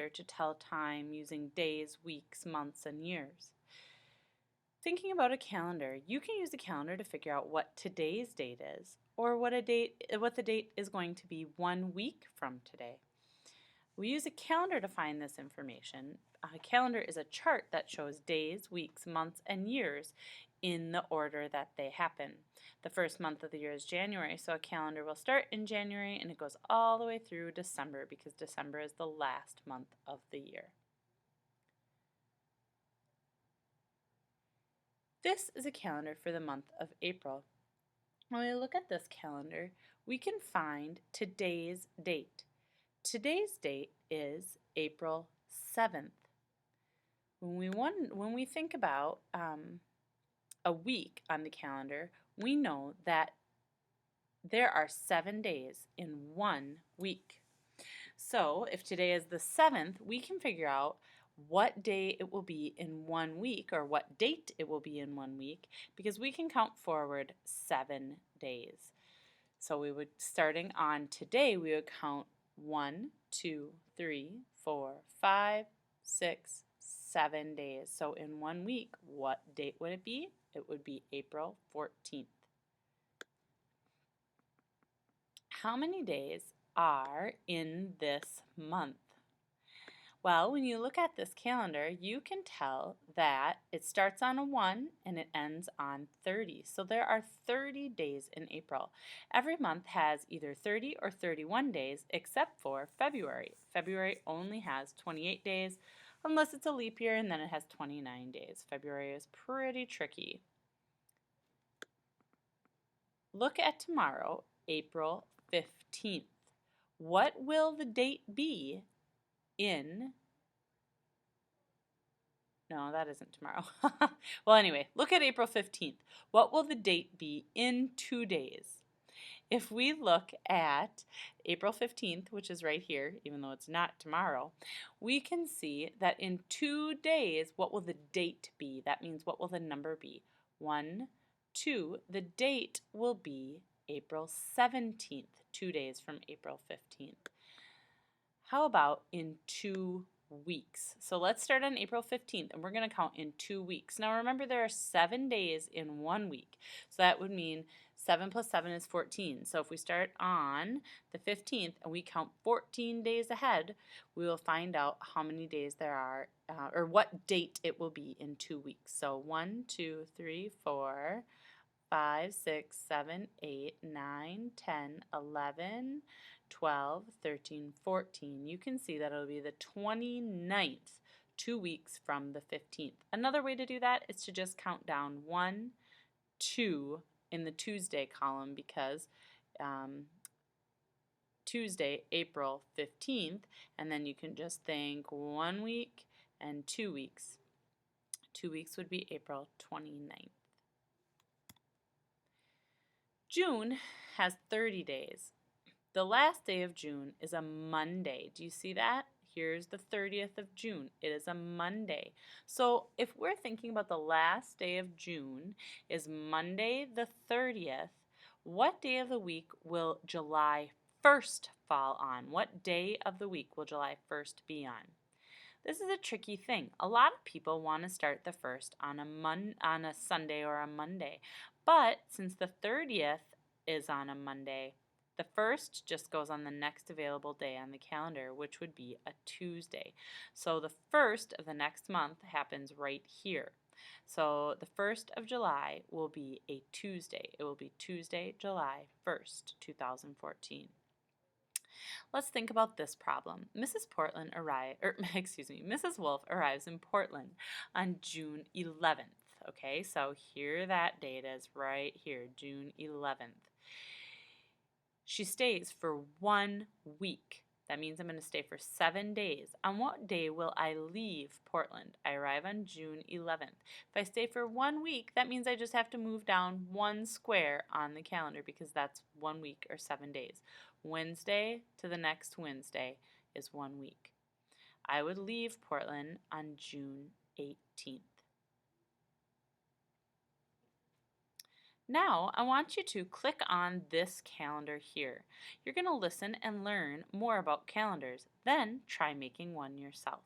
calendar to tell time using days, weeks, months, and years. Thinking about a calendar, you can use a calendar to figure out what today's date is, or what the date is going to be 1 week from today. We use a calendar to find this information. A calendar is a chart that shows days, weeks, months, and years in the order that they happen. The first month of the year is January, so a calendar will start in January and it goes all the way through December because December is the last month of the year. This is a calendar for the month of April. When we look at this calendar, we can find today's date. Today's date is April 7th. When we think about a week on the calendar, we know that there are 7 days in 1 week. So if today is the 7th, we can figure out what day it will be in 1 week, or what date it will be in 1 week, because we can count forward 7 days. So we would, starting on today, we would count 1, 2, 3, 4, 5, 6, 7 days. So in 1 week, what date would it be? It would be April 14th. How many days are in this month? Well, when you look at this calendar, you can tell that it starts on a 1 and it ends on 30. So there are 30 days in April. Every month has either 30 or 31 days except for February. February only has 28 days unless it's a leap year, and then it has 29 days. February is pretty tricky. Look at tomorrow, April 15th. What will the date be in... No, that isn't tomorrow. Well, anyway, look at April 15th. What will the date be in 2 days? If we look at April 15th, which is right here, even though it's not tomorrow, we can see that in 2 days, what will the date be? That means what will the number be? 1, 2. The date will be April 17th, 2 days from April 15th. How about in 2 weeks? So let's start on April 15th, and we're going to count in 2 weeks. Now remember, there are 7 days in 1 week, so that would mean 7 plus 7 is 14. So if we start on the 15th and we count 14 days ahead, we will find out how many days there are, or what date it will be in 2 weeks. So 1, 2, 3, 4, 5, 6, 7, 8, 9, 10, 11, 12, 13, 14. You can see that it'll be the 29th, 2 weeks from the 15th. Another way to do that is to just count down 1, 2 in the Tuesday column, because Tuesday, April 15th, and then you can just think 1 week and 2 weeks. 2 weeks would be April 29th. June has 30 days. The last day of June is a Monday. Do you see that? Here's the 30th of June. It is a Monday. So if we're thinking about the last day of June is Monday the 30th, what day of the week will July 1st fall on? What day of the week will July 1st be on? This is a tricky thing. A lot of people want to start the 1st on a Sunday or a Monday. But since the 30th is on a Monday, the 1st just goes on the next available day on the calendar, which would be a Tuesday. So the 1st of the next month happens right here. So the 1st of July will be a Tuesday. It will be Tuesday, July 1st, 2014. Let's think about this problem. Mrs. Wolf arrives in Portland on June 11th. Okay, so here that date is right here, June 11th. She stays for 1 week. That means I'm going to stay for 7 days. On what day will I leave Portland? I arrive on June 11th. If I stay for 1 week, that means I just have to move down 1 square on the calendar, because that's 1 week or 7 days. Wednesday to the next Wednesday is 1 week. I would leave Portland on June 18th. Now, I want you to click on this calendar here. You're going to listen and learn more about calendars, then try making one yourself.